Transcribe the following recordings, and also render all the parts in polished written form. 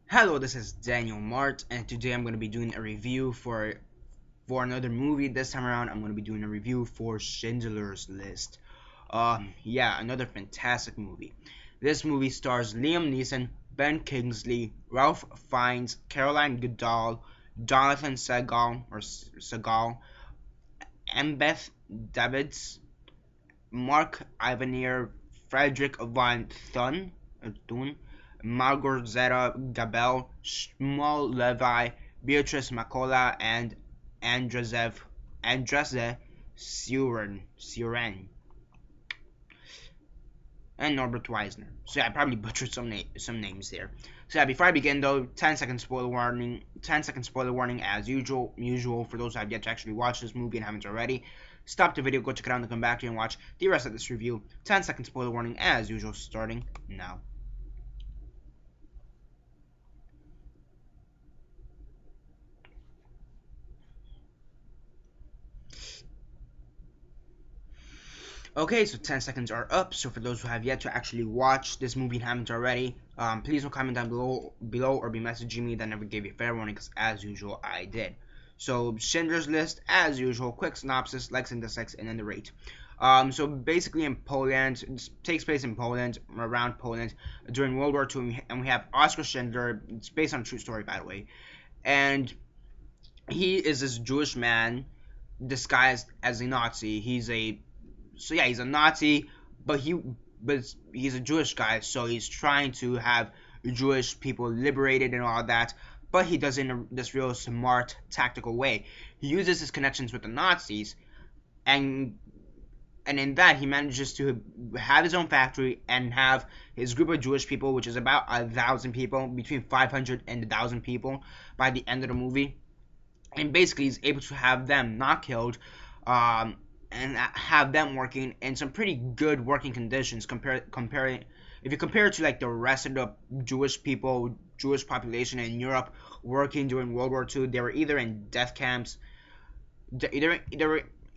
Hello, this is Daniel Mart, and today I'm going to be doing a review for another movie. This time around, I'm going to be doing a review for Schindler's List. Yeah, another fantastic movie. This movie stars Liam Neeson, Ben Kingsley, Ralph Fiennes, Caroline Goodall, Jonathan Segal, Embeth Davids, Mark Ivanier, Frederick Von Thun, Margorzeta Gabel, Shmuel Levi, Beatrice Makola, and Andrzej Suren, and Norbert Weisner. So yeah, I probably butchered some names there. So yeah, before I begin though, 10-second spoiler warning. 10-second spoiler warning as usual for those who have yet to actually watch this movie and haven't already. Stop the video, go check it out, and come back here and watch the rest of this review. 10-second spoiler warning as usual, starting now. Okay, so 10 seconds are up. So for those who have yet to actually watch this movie and haven't already, please don't comment down below or be messaging me that never gave you a fair warning, because as usual, I did. So Schindler's List, as usual, quick synopsis, likes and dislikes, and then the rate. So basically in Poland, it takes place in Poland, around Poland, during World War II, and we have Oscar Schindler. It's based on a true story, by the way, and he is this Jewish man disguised as a Nazi. He's a Nazi, but he's a Jewish guy, so he's trying to have Jewish people liberated and all that. But he does it in this real smart, tactical way. He uses his connections with the Nazis, and in that he manages to have his own factory and have his group of Jewish people, which is about 1,000 people, between 500 and 1,000 people by the end of the movie. And basically, he's able to have them not killed, and have them working in some pretty good working conditions. Comparing, if you compare it to like the rest of the Jewish population in Europe working during World War II, they were either in death camps, either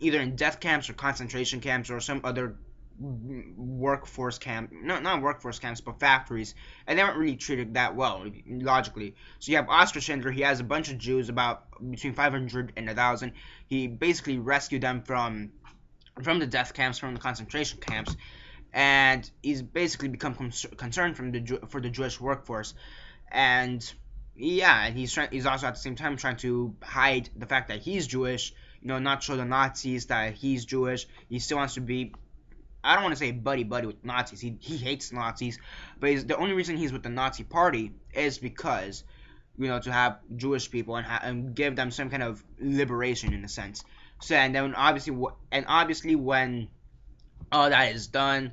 in death camps or concentration camps or some other workforce camp, not workforce camps, but factories, and they weren't really treated that well, logically. So you have Oscar Schindler. He has a bunch of Jews, about between 500 and 1,000. He basically rescued them from the death camps, from the concentration camps, and he's basically become concerned for the Jewish workforce. And yeah, and he's also at the same time trying to hide the fact that he's Jewish. Not show the Nazis that he's Jewish. He still wants to be, I don't want to say buddy with Nazis. He hates Nazis, but the only reason he's with the Nazi party is because to have Jewish people and give them some kind of liberation in a sense. So and then obviously when all that is done,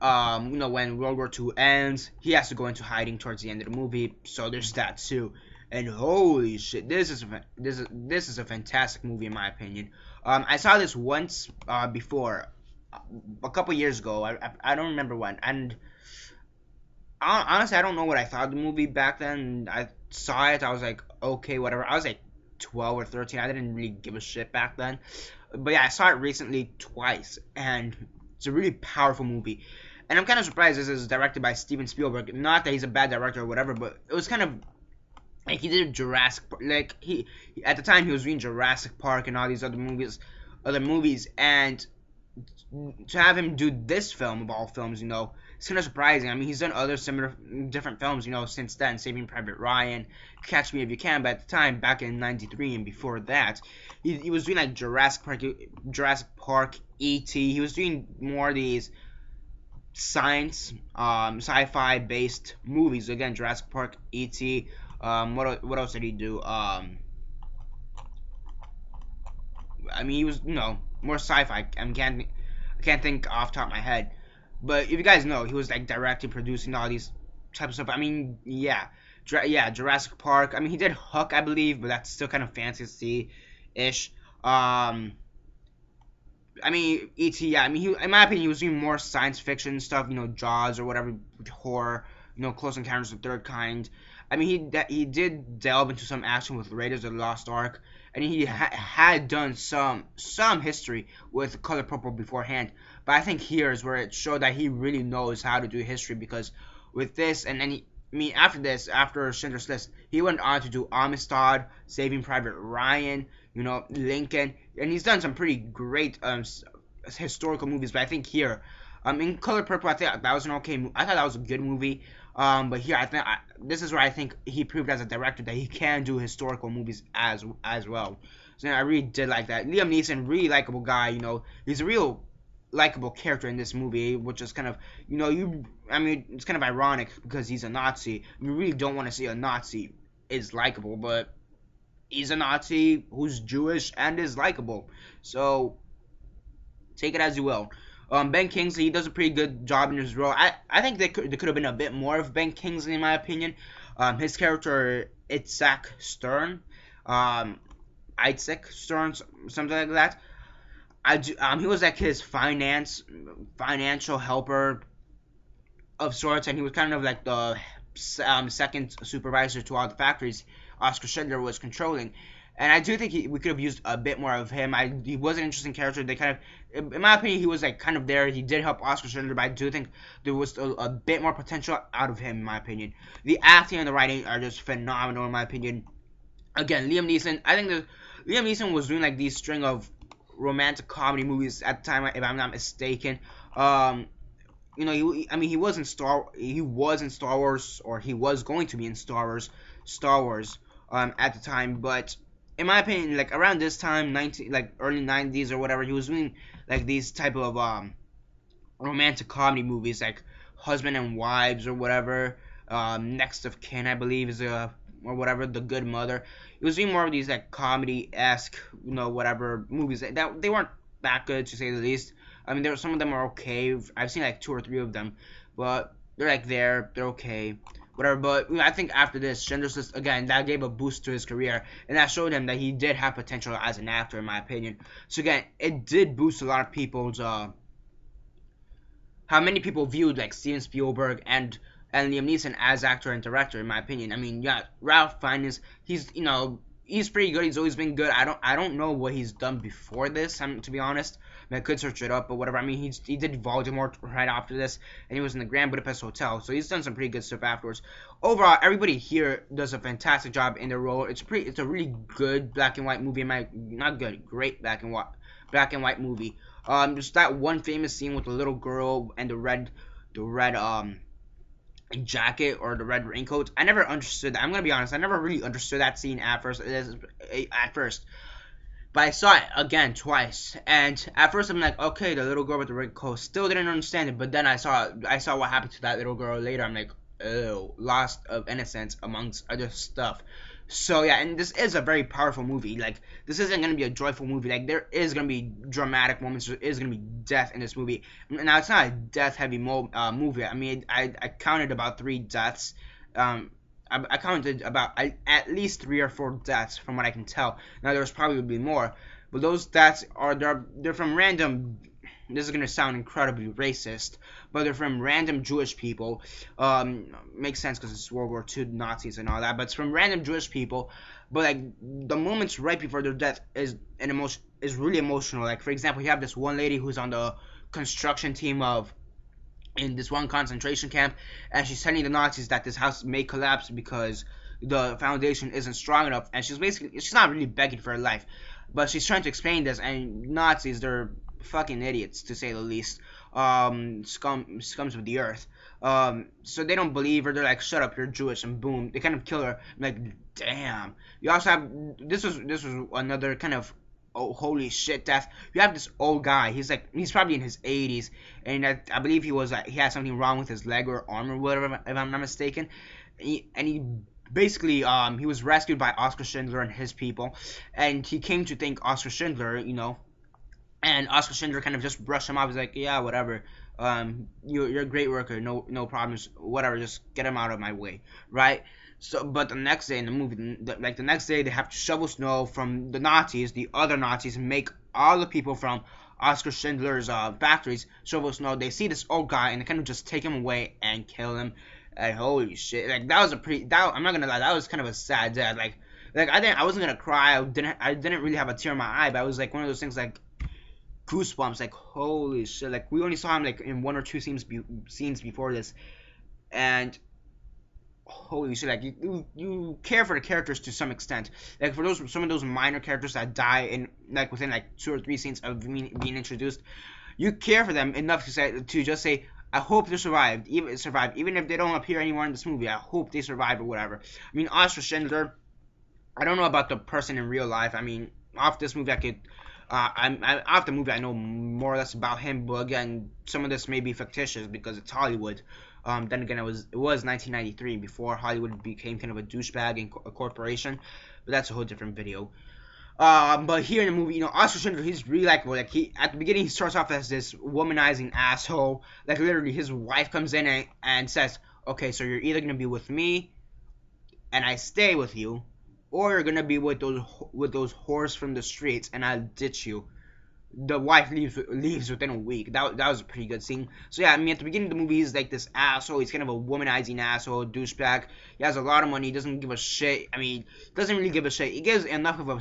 when World War II ends, he has to go into hiding towards the end of the movie. So there's that too. And holy shit, this is a fantastic movie in my opinion. I saw this once before, a couple years ago. I don't remember when. And honestly, I don't know what I thought of the movie back then. I saw it. I was like, okay, whatever. I was like 12 or 13. I didn't really give a shit back then. But yeah, I saw it recently twice, and it's a really powerful movie. And I'm kind of surprised this is directed by Steven Spielberg. Not that he's a bad director or whatever, but it was kind of like he did Jurassic Park. Like he at the time he was doing Jurassic Park and all these other movies, and to have him do this film of all films, it's kind of surprising. I mean, he's done other similar, different films, since then, Saving Private Ryan, Catch Me If You Can, but at the time, back in '93 and before that, he was doing like Jurassic Park, E.T. He was doing more of these science, sci-fi based movies. Again, Jurassic Park, E.T. What else did he do? I mean, he was more sci-fi. I can't think off the top of my head. But if you guys know, he was like directing, producing all these types of stuff. I mean, yeah, Jurassic Park. I mean, he did Hook, I believe, but that's still kind of fantasy-ish. I mean, E.T. Yeah, I mean, in my opinion, he was doing more science fiction stuff. Jaws or whatever, horror. Close Encounters of the Third Kind. I mean, he did delve into some action with Raiders of the Lost Ark, and he had done some history with Color Purple beforehand. But I think here is where it showed that he really knows how to do history, because with this, and then I mean, after this, after Schindler's List, he went on to do Amistad, Saving Private Ryan, Lincoln, and he's done some pretty great historical movies. But I think here, in Color Purple, I think that was an okay. I thought that was a good movie. But here, this is where I think he proved as a director that he can do historical movies as well. So I really did like that. Liam Neeson, really likable guy. He's a real likable character in this movie, which is kind of, I mean, it's kind of ironic because he's a Nazi. You really don't want to see a Nazi is likable, but he's a Nazi who's Jewish and is likable. So take it as you will. Ben Kingsley, he does a pretty good job in his role. I think there could have been a bit more of Ben Kingsley in my opinion. His character, Itzhak Stern, Isaac Stern, something like that. He was like his financial helper of sorts, and he was kind of like the second supervisor to all the factories Oscar Schindler was controlling. And I do think we could have used a bit more of him. He was an interesting character. They kind of, in my opinion, he was like kind of there. He did help Oscar Schindler, but I do think there was a bit more potential out of him, in my opinion. The acting and the writing are just phenomenal, in my opinion. Again, Liam Neeson. I think Liam Neeson was doing like these string of romantic comedy movies at the time, if I'm not mistaken. He was in Star Wars, or he was going to be in Star Wars at the time. But in my opinion, like around this time, early 90s or whatever, he was doing like these type of romantic comedy movies, like Husband and Wives or whatever. Next of Kin, I believe, is or whatever, The Good Mother. It was doing more of these like comedy-esque, whatever movies that they weren't that good, to say the least. I mean, some of them are okay. I've seen like 2 or 3 of them, but they're they're okay, whatever. But I think after this, Schindler's List, again, that gave a boost to his career, and that showed him that he did have potential as an actor, in my opinion. So again, it did boost a lot of people's how many people viewed like Steven Spielberg and Liam Neeson as actor and director, in my opinion. I mean, yeah, Ralph Fiennes, he's pretty good. He's always been good. I don't know what he's done before this, to be honest. I could search it up, but whatever. I mean, he did Voldemort right after this, and he was in the Grand Budapest Hotel, so he's done some pretty good stuff afterwards. Overall, everybody here does a fantastic job in their role. It's a really good black and white movie. Great black and white movie. Just that one famous scene with the little girl and the red jacket or the red raincoat. I never understood that. I'm gonna be honest. I never really understood that scene at first. But I saw it again twice, and at first I'm like, okay, the little girl with the red coat. Still didn't understand it, but then I saw what happened to that little girl later. I'm like, oh, lost of innocence amongst other stuff. So yeah, and this is a very powerful movie. Like, this isn't gonna be a joyful movie. Like, there is gonna be dramatic moments. There is gonna be death in this movie. Now, it's not a death-heavy movie. I mean, I counted about 3 deaths. I counted about at least 3 or 4 deaths from what I can tell. Now, there's probably more, but those deaths they're from random. This is gonna sound incredibly racist, but they're from random Jewish people. Makes sense because it's World War II, Nazis and all that. But it's from random Jewish people. But like the moments right before their death is really emotional. Like, for example, you have this one lady who's on the construction team in this one concentration camp, and she's telling the Nazis that this house may collapse because the foundation isn't strong enough, and she's not really begging for her life, but she's trying to explain this, and Nazis, they're fucking idiots, to say the least. Scums of the earth. So they don't believe her. They're like, shut up, you're Jewish, and boom, they kind of kill her. I'm like, damn. You also have this was another kind of, oh, holy shit death. You have this old guy. He's probably in his 80s, and I believe he had something wrong with his leg or arm or whatever, if I'm not mistaken. And he basically he was rescued by Oscar Schindler and his people, and he came to thank Oscar Schindler, and Oscar Schindler kind of just brushed him off. He's like, yeah, whatever. You're a great worker. No problems. Whatever. Just get him out of my way, right? So, but the next day in the movie, the next day, they have to shovel snow from the other Nazis, and make all the people from Oscar Schindler's factories shovel snow. They see this old guy, and they kind of just take him away and kill him. And holy shit! Like, that was I'm not gonna lie, that was kind of a sad death. Like I wasn't gonna cry. I didn't really have a tear in my eye, but I was like one of those things like goosebumps. Like, holy shit! Like, we only saw him like in 1 or 2 scenes before this, and holy shit, like you care for the characters to some extent. Like for some of those minor characters that die in like within like 2 or 3 scenes of being introduced, you care for them enough to just say, I hope they survived, even if they don't appear anymore in this movie. I hope they survive or whatever. I mean, as for Schindler, I don't know about the person in real life. I mean, off this movie, off the movie, I know more or less about him. But again, some of this may be fictitious because it's Hollywood. Then again, it was 1993 before Hollywood became kind of a douchebag and a corporation. But that's a whole different video. But here in the movie, Oscar Schindler, he's really likable. Like at the beginning, he starts off as this womanizing asshole. Like literally, his wife comes in and says, "Okay, so you're either gonna be with me, and I stay with you, or you're gonna be with those whores from the streets, and I'll ditch you." The wife leaves within a week. That was a pretty good scene. So yeah, I mean, at the beginning of the movie, he's like this asshole. He's kind of a womanizing asshole, douchebag. He has a lot of money. He doesn't give a shit. I mean, doesn't really give a shit. He gives enough of a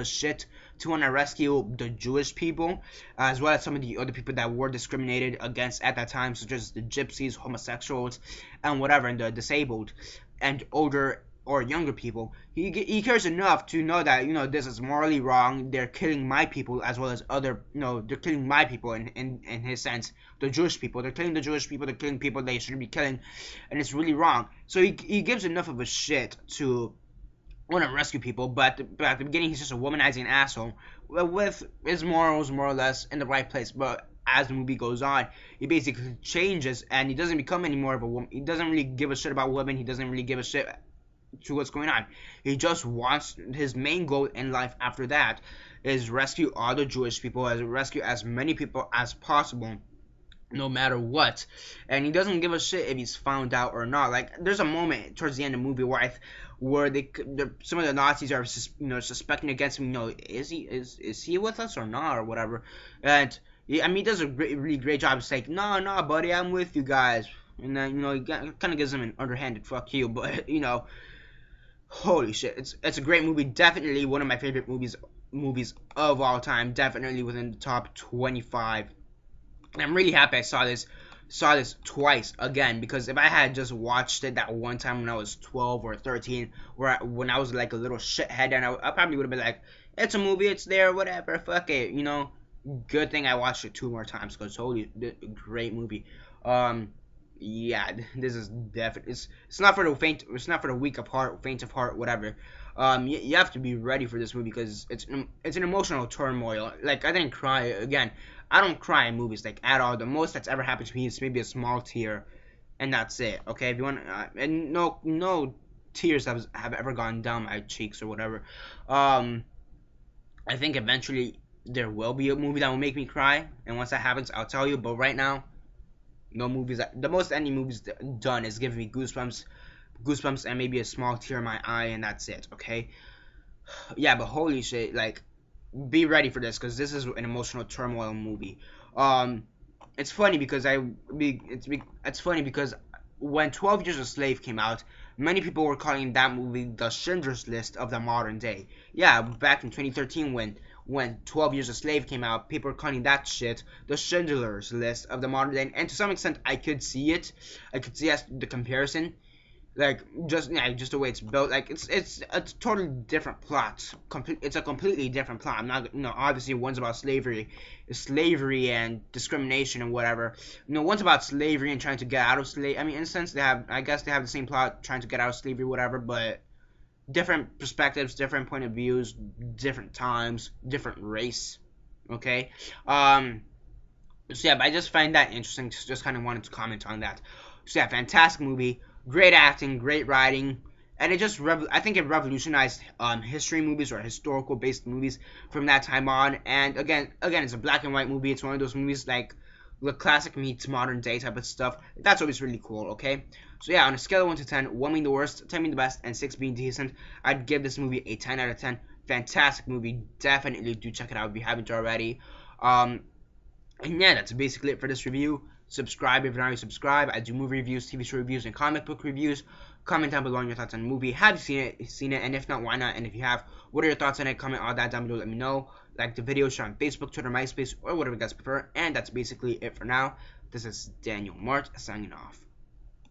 shit to want to rescue the Jewish people, as well as some of the other people that were discriminated against at that time, such as the gypsies, homosexuals, and whatever, and the disabled and older or younger people. He cares enough to know that this is morally wrong. They're killing my people as well as other they're killing my people in his sense, the Jewish people. They're killing the Jewish people. They're killing people they shouldn't be killing, and it's really wrong. So he gives enough of a shit to want to rescue people, but at the beginning he's just a womanizing asshole with his morals more or less in the right place. But as the movie goes on, he basically changes and he doesn't become any more of a woman. He doesn't really give a shit about women. He doesn't really give a shit to what's going on. He just wants, his main goal in life after that is rescue all the Jewish people, rescue as many people as possible, no matter what. And he doesn't give a shit if he's found out or not. Like there's a moment towards the end of the movie where some of the Nazis are suspecting against him. Is he with us or not or whatever. And I mean, he does a really great job. It's like, no, buddy, I'm with you guys. And then he kind of gives him an underhanded fuck you, but holy shit, it's a great movie. Definitely one of my favorite movies of all time. Definitely within the top 25. And I'm really happy I saw this twice again, because if I had just watched it that one time when I was 12 or 13, when I was like a little shithead, and I probably would have been like, it's a movie, it's there, whatever, fuck it, Good thing I watched it 2 more times, because holy, great movie. Yeah, this is definitely, it's not for the weak of heart, faint of heart, whatever. You have to be ready for this movie because it's an emotional turmoil. Like, I didn't cry. Again, I don't cry in movies, like, at all. The most that's ever happened to me is maybe a small tear, and that's it. Okay, if you want, and no tears have ever gone down my cheeks or whatever. I think eventually there will be a movie that will make me cry, and once that happens, I'll tell you. But right now, no movies. The most any movies done is giving me goosebumps, and maybe a small tear in my eye, and that's it. Okay. Yeah, but holy shit, like, be ready for this, because this is an emotional turmoil movie. It's funny because it's funny because when 12 Years a Slave came out, many people were calling that movie the Schindler's List of the modern day. Yeah, back in 2013 when 12 Years a Slave came out, people were calling that shit the Schindler's List of the modern day. And to some extent, I could see it. I could see the comparison. Like, just the way it's built. Like, it's a totally different plot. It's a completely different plot. I'm not, obviously one's about slavery and discrimination and whatever. One's about slavery and trying to get out of slavery. I mean, in a sense, I guess they have the same plot, trying to get out of slavery, whatever, but different perspectives, different point of views, different times, different race. Okay? So yeah, but I just find that interesting. Just kind of wanted to comment on that. So yeah, fantastic movie. Great acting, great writing, and it just I think it revolutionized history movies or historical based movies from that time on. And again, it's a black and white movie. It's one of those movies like the classic meets modern day type of stuff. That's always really cool. Okay, so yeah, on a scale of 1 to 10, 1 being the worst, 10 being the best, and 6 being decent, I'd give this movie a 10 out of 10. Fantastic movie. Definitely do check it out if you haven't already. And yeah, that's basically it for this review. Subscribe if you're not already subscribed. I do movie reviews, TV show reviews, and comic book reviews. Comment down below on your thoughts on the movie. Have you seen it? And if not, why not? And if you have, what are your thoughts on it? Comment all that down below. Let me know. Like the video, share on Facebook, Twitter, MySpace, or whatever you guys prefer. And that's basically it for now. This is Daniel Mart signing off.